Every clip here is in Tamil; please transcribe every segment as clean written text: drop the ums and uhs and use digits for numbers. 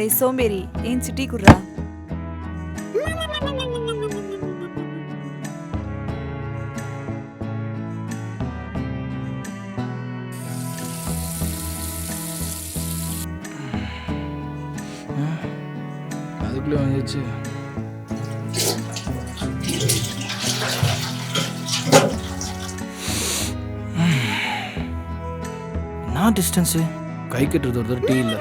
டேய் சோம்பேறி ஏன் சிட்டி குடுறா. அதுக்குள்ளே வந்துச்சு. நான் டிஸ்டன்ஸு கை கட்டுறது ஒரு டீ இல்லை.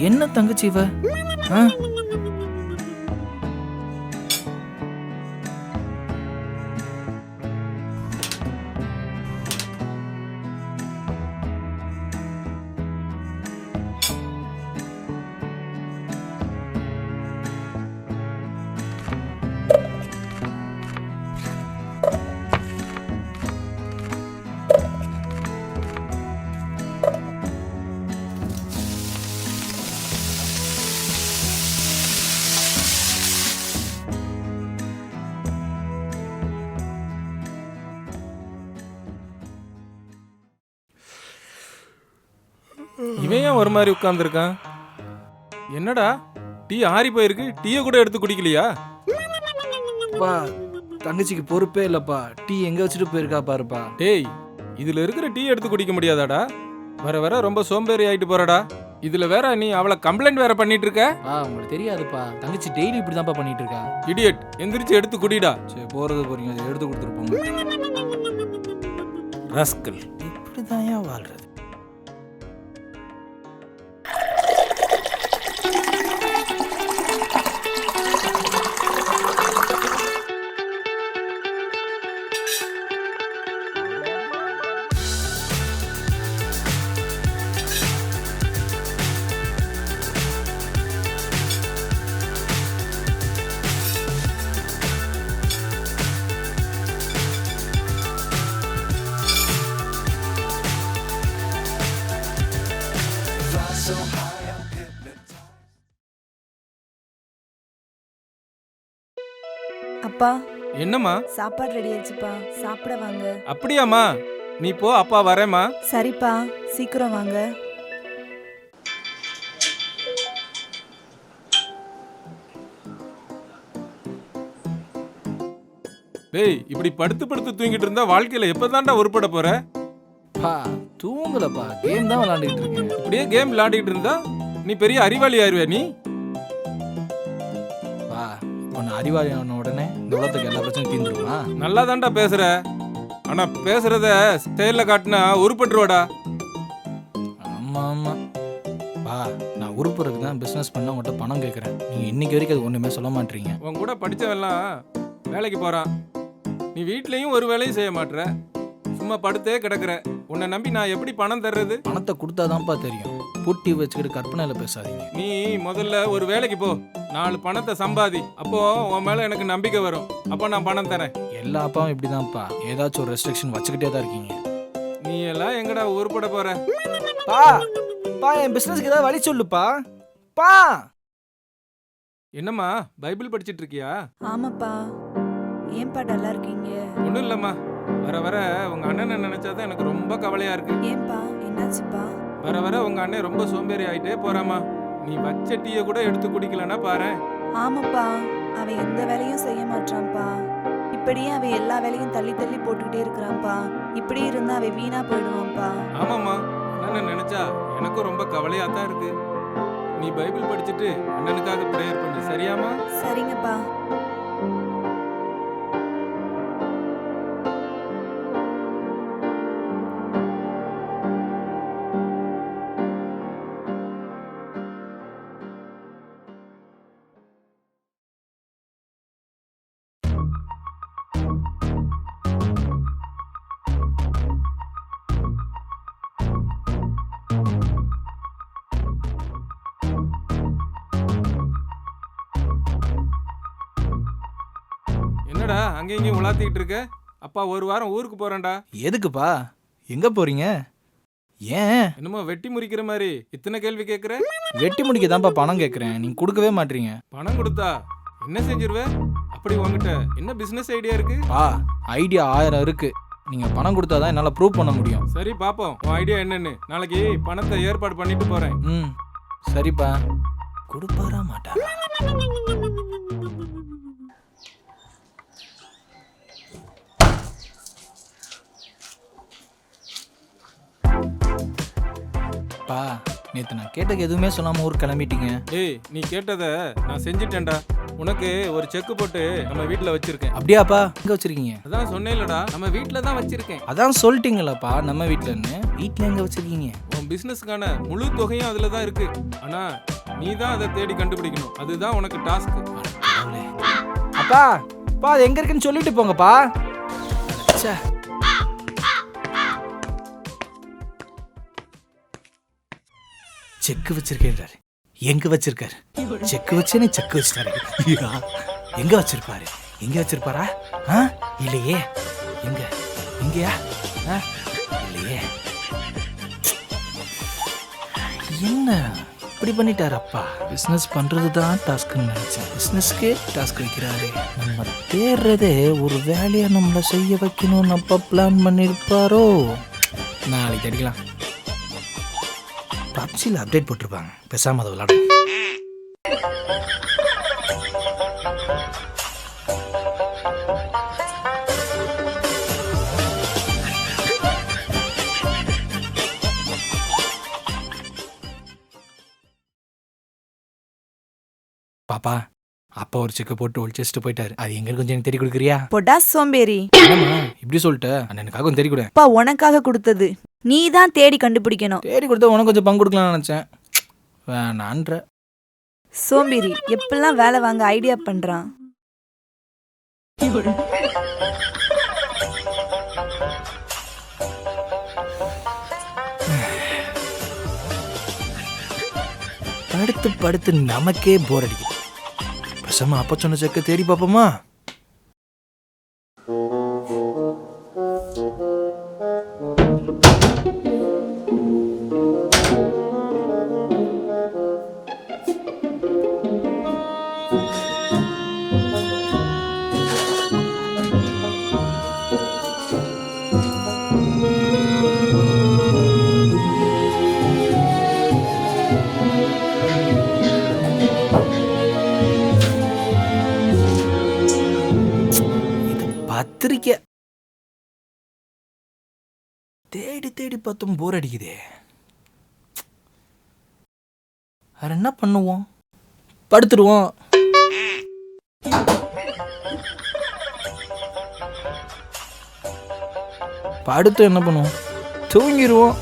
என்ன தங்கச்சி இவ? ஆ இவன் ஏன் ஒரு மாதிரி உட்கார்ந்துருக்கான்? என்னடா டீ ஆறி போயிருக்கு, டீயை கூட எடுத்து குடிக்கலையா? பா தங்கச்சிக்கு பொறுப்பே இல்லைப்பா. டீ எங்கே வச்சுட்டு போயிருக்கா பாருப்பா. டேய், இதுல இருக்கிற டீ எடுத்து குடிக்க முடியாதாடா? வர வர ரொம்ப சோம்பேறி ஆயிட்டு போறடா. இதுல வேற நீ அவளை கம்ப்ளைண்ட் வேற பண்ணிட்டு இருக்க. உங்களுக்கு தெரியாதுப்பா, தங்கச்சி டெய்லி இப்படி தான்ப்பா பண்ணிட்டு இருக்கா. இடியட், எந்திரிச்சு எடுத்து குடிடா. சரி போறது போறீங்க, அதை எடுத்து கொடுத்துருப்போங்க. ரஸ்கல் இப்படி தான் ஏன் வாழ்றது? அப்பா என்னம்மா? சாப்பாடு ரெடி ஆயிடுச்சுப்பா, சாப்பிட வாங்க. அப்படியாம்மா? நீ போ, அப்பா வரேம்மா. சரிப்பா சீக்கிரம் வாங்க. டேய், இப்படி படுத்து படுத்து தூங்கிட்டு இருந்தா வாழ்க்கையில எப்பதான்டா உருப்பட போற? பா தூங்கலப்பா, கேம் தான் விளாண்டுட்டு இருக்கேன். இப்படியே கேம் விளையாடிட்டு இருந்தா நீ பெரிய அறிவாளி ஆயிருவே நீ. பா இப்போ நான் அறிவாளி ஆன உடனே இந்த உலகத்துக்கு எல்லா பிரச்சனையும் தீர்ந்துருமா? நல்லா தான்டா பேசுற, ஆனா பேசுறத செயல்ல காட்டினா உருப்பட்டுருவாடா. ஆமா ஆமா பா, நான் உறுப்புறதுக்கு தான் பிஸ்னஸ் பண்ண உங்கள்கிட்ட பணம் கேட்குறேன். நீங்கள் இன்னைக்கு வரைக்கும் அது ஒன்றுமே சொல்ல மாட்டீங்க. உன் கூட படிச்சவெல்லாம் வேலைக்கு போறான், நீ வீட்லயும் ஒரு வேலையும் செய்ய மாட்ற, சும்மா படுத்தே கிடக்குற. உன்னை நம்பி நான் எப்படி பணம் தர்றது? பணத்தை கொடுத்தாதான்ப்பா தெரியும். பூட்டி வச்சுக்கிட்டு கற்பனையில் பேசாதீங்க. நீ முதல்ல ஒரு வேலைக்கு போ, 4 பணத்தை சம்பாதி, அப்போ உன் மேல எனக்கு நம்பிக்கை வரும், அப்போ நான் பணம் தரேன். எல்லா அப்பாவும் இப்படி தான்ப்பா, ஏதாச்சும் ஒரு ரெஸ்ட்ரிக்ஷன் வச்சுக்கிட்டே தான் இருக்கீங்க. நீ எல்லாம் எங்கடா உருப்பட போற? பா பா என் பிஸ்னஸ்க்கு ஏதாவது வழி சொல்லுப்பா. பா என்னம்மா பைபிள் படிச்சிட்டு இருக்கியா? ஆமாப்பா. ஏன்பா டல்லா இருக்கீங்க? ஒன்றும் இல்லைம்மா, வர வர உங்க அண்ணனை நினைச்சாதான் எனக்கு ரொம்ப கவலையா இருக்கு. ஏன்பா என்னாச்சுப்பா? வர வர உங்க அண்ணன் ரொம்ப சோம்பேறி ஆயிட்டே போறாமா. நீ வச்ச டீயை கூட எடுத்து குடிக்கலன்னா பாரு. ஆமாப்பா, அவன் எந்த வேலையும் செய்ய மாட்டான்ப்பா. இப்படியே அவன் எல்லா வேலையும் தள்ளி தள்ளி போட்டுக்கிட்டே இருக்கிறான்ப்பா. இப்படி இருந்தா அவன் வீணா போயிடுவான்ப்பா. ஆமாம்மா, அண்ணனை நினைச்சா எனக்கும் ரொம்ப கவலையா தான் இருக்கு. நீ பைபிள் படிச்சுட்டு அண்ணனுக்காக ப்ரேயர் பண்ணு, சரியாமா? சரிங்கப்பா. என்னடா அங்கே இங்கேயும் உலாத்திக்கிட்டு இருக்க? அப்பா ஒரு வாரம் ஊருக்கு போறேன்டா. எதுக்குப்பா? எங்க போறீங்க? ஏன் என்னமோ வெட்டி முறிக்கிற மாதிரி இத்தனை கேள்வி கேட்குற? வெட்டி முடிக்க தான்ப்பா பணம் கேட்குறேன், நீங்க கொடுக்கவே மாட்டீங்க. பணம் கொடுத்தா என்ன செஞ்சிருவ? அப்படி உங்ககிட்ட என்ன பிசினஸ் ஐடியா இருக்கு? பா ஐடியா 1000 இருக்கு. நீங்கள் பணம் கொடுத்தா தான் என்னால் ப்ரூவ் பண்ண முடியும். சரி பாப்போம் உன் ஐடியா என்னன்னு. நாளைக்கு பணத்தை ஏற்பாடு பண்ணிட்டு போறேன். ம் சரிப்பா. கொடுப்பாரா மாட்டாரா? பா நேற்று நான் கேட்டதுக்கு எதுவுமே சொல்லாமல் ஊருக்கு கிளம்பிட்டீங்க. ஏய் நீ கேட்டதை நான் செஞ்சுட்டேன்டா. உனக்கு ஒரு செக்கு போட்டு நம்ம வீட்டில் வச்சிருக்கேன். அப்படியாப்பா? எங்கே வச்சிருக்கீங்க? அதான் சொன்னேன்லடா, நம்ம வீட்டில் தான் வச்சிருக்கேன். அதான் சொல்லிட்டீங்களாப்பா நம்ம வீட்டிலன்னு. வீட்டில் எங்கே வச்சிருக்கீங்க? உன் பிஸ்னஸ்க்கான முழு தொகையும் அதில் தான் இருக்கு. ஆனா நீ தான் அதை தேடி கண்டுபிடிக்கணும். அதுதான் உனக்கு டாஸ்க். அப்பா பா அது எங்கே இருக்குன்னு சொல்லிட்டு போங்கப்பா. ச்சே. செக்கு வச்சிருக்கேன். எங்க வச்சிருக்காரு? செக்கு வச்சேனே செக்கு வச்சிட்டாரு. எங்க வச்சிருப்பாரு? எங்க வச்சிருப்பாரா? இல்லையே. எங்க? இங்கயா? இல்லையே. என்ன இப்படி பண்ணிட்டாரு அப்பா? பிசினஸ் பண்றது தான் டாஸ்க்னு நினைச்சேன். பிசினஸ்க்கே டாஸ்க் வைக்கிறாரு. நம்ம தேடுறதே ஒரு வேலையை நம்மளை செய்ய வைக்கணும்னு அப்பா பிளான் பண்ணிருப்பாரோ. நாளைக்கு அடிக்கலாம். பப்ஜியில் அப்டேட் போட்டிருப்பாங்க, பேசாம அதை விளாடும். பாப்பா அப்பா ஒரு செக்கை போட்டு ஒழிச்சிட்டு போயிட்டாரு. அது எங்க கொஞ்சம் எனக்கு தெரிய கொடுக்குறியா? பொடா சோம்பேறி. என்னம்மா இப்படி சொல்லிட்ட? அண்ணனுக்காக கொஞ்சம் தெரிய கொடு. அப்பா உனக்காக கொடுத்தது, நீ தான் தேடி கண்டுபிடிக்கணும். தேடி கொடுத்தா உனக்கு கொஞ்சம் பங்கு கொடுக்கலாம்னு நினைச்சேன். வேணான்ற. சோம்பேறி எப்பெல்லாம் வேலை வாங்க ஐடியா பண்றான். படுத்து படுத்து நமக்கே போர் அடிக்குது. பேசாம அப்பா சொன்ன செக்க தேடி பார்ப்போமா? பத்திரிக்கை தேடி தேடி பார்த்தும் போர் அடிக்குதே. வேற என்ன பண்ணுவோம்? படுத்துருவோம். படுத்து என்ன பண்ணுவோம்? தூங்கிடுவோம்.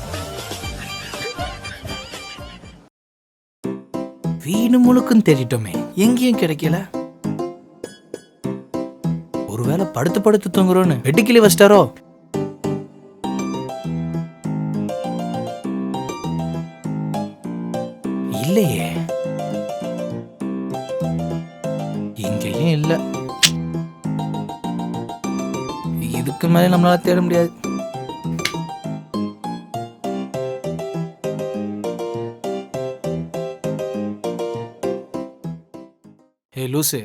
வீடு முழுக்கும் தேடிட்டோமே, எங்கேயும் கிடைக்கல. ஒருவேளை படுத்து படுத்து தூங்குறோன்னு வெட்டுக்கிளி வச்சிட்டாரோ? இல்லையே, எங்கேயும் இல்ல. இதுக்கு மேல நம்மளால தேட முடியாது. ஏய் லூசு.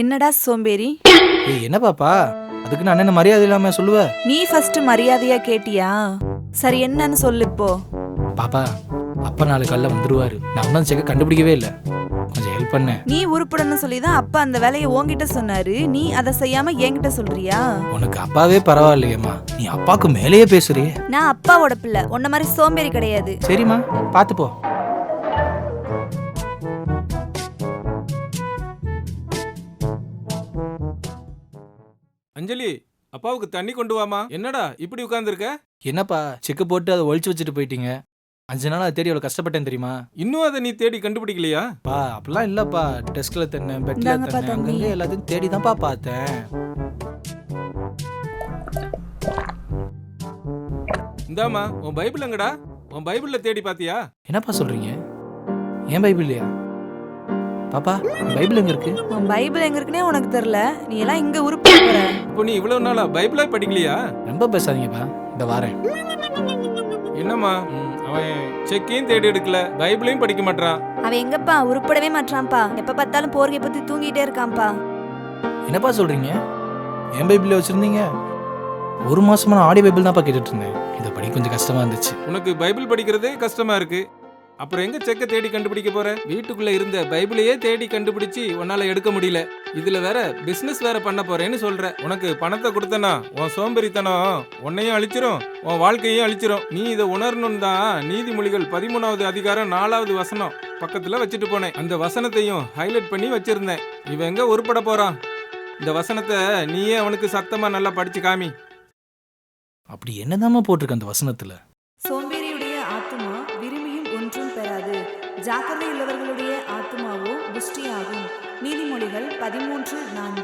என்னடா சோம்பேறி? ஏய் என்ன பாப்பா, அதுக்கு நான் என்ன மரியாதை இல்லாம சொல்லுவ? நீ ஃபர்ஸ்ட் மரியாதையா கேட்டியா? சரி என்னன்னு சொல்லு இப்போ. பாப்பா அப்பா நாளை காலைல வந்துருவாரு. நான் ஒன்னும் செக்க கண்டுபிடிக்கவே இல்லை. கொஞ்சம் ஹெல்ப் பண்ண. நீ உருப்படன்னு சொல்லி தான் அப்பா அந்த வேலையை உன்கிட்ட சொன்னாரு. நீ அதை செய்யாம என்கிட்ட சொல்றியா? உனக்கு அப்பாவே பரவாயில்லையேம்மா, நீ அப்பாவுக்கு மேலேயே பேசுறியே. நான் அப்பாவோட பிள்ளை, உன்ன மாதிரி சோம்பேறி கிடையாது. சரிம்மா பாத்து போ. அஞ்சலி அப்பாவுக்கு தண்ணி கொண்டு வாமா. என்னடா இப்படி உட்கார்ந்துருக்க? என்னப்பா செக்கு போட்டு அதை ஒழிச்சு வச்சுட்டு போயிட்டீங்க. 5 நாள் அதை தேடி எவ்வளவு கஷ்டப்பட்டேன் தெரியுமா? இன்னும் அதை நீ தேடி கண்டுபிடிக்கலையா? பா அப்படிலாம் இல்லப்பா. டெஸ்க்ல தண்ணி, பெட்ல இந்தாங்கப்பா தண்ணி, தண்ணி. அங்கங்க எல்லாத்தையும் தேடி தான்ப்பா பார்த்தேன். இந்தாமா உன் பைபிள் எங்கடா? உன் பைபிள்ல தேடி பாத்தியா? என்னப்பா சொல்றீங்க? ஏன் பைபிள் இல்லையா? பாப்பா பைபிள் எங்க இருக்கு? உன் பைபிள் எங்க இருக்குன்னே உனக்கு தெரியல. நீ எல்லாம் இங்க உருப்பட போற. இப்போ நீ இவ்வளவு நாளா பைபிளே படிக்கலையா? ரொம்ப பேசாதீங்கப்பா, இந்த வாரேன். என்னம்மா அவன் செக்கையும் தேடி எடுக்கல, பைபிளையும் படிக்க மாட்டான். அவன் எங்கப்பா உருப்படவே மாட்டான்ப்பா. எப்ப பார்த்தாலும் போர்க்கை பத்தி தூங்கிட்டே இருக்கான்ப்பா. என்னப்பா சொல்றீங்க? என் பைபிள்ல வச்சிருந்தீங்க? ஒரு மாசமா நான் ஆடியோ பைபிள் தான்ப்பா கேட்டுட்டு இருந்தேன். இதை படிக்க கொஞ்சம் கஷ்டமா இருந்துச்சு. உனக்கு பைபிள் படிக்கிறதே கஷ்டமா இருக்கு, அப்புறம் எங்க செக்க தேடி கண்டுபிடிக்க போற? வீட்டுக்குள்ள இருந்த பைபிளையே தேடி கண்டுபிடிச்சு உன்னால எடுக்க முடியல, இதுல வேற பிசினஸ் வேற பண்ண போறேன்னு சொல்ற. உனக்கு பணத்தை கொடுத்தனா உன் சோம்பேறித்தனம் உன்னையும் அழிச்சிரும், உன் வாழ்க்கையும் அழிச்சிரும். நீ இதை உணரணும் தான் நீதிமொழிகள் 13வது அதிகாரம் 4வது வசனம் பக்கத்துல வச்சுட்டு போனேன். அந்த வசனத்தையும் ஹைலைட் பண்ணி வச்சிருந்தேன். இவன் எங்க உருப்பட போறான்? இந்த வசனத்தை நீயே அவனுக்கு சத்தமா நல்லா படிச்சு காமி. அப்படி என்னதாம்மா போட்டிருக்கு அந்த வசனத்துல? சோம்பேறியுடைய ஆத்துமா விரும்பியும் ஒன்றும் பெறாது, ஜாக்கிரதை உள்ளவர்களுடைய ஆத்துமாவோ புஷ்டியாகும். நீதிமொழிகள் 13:4.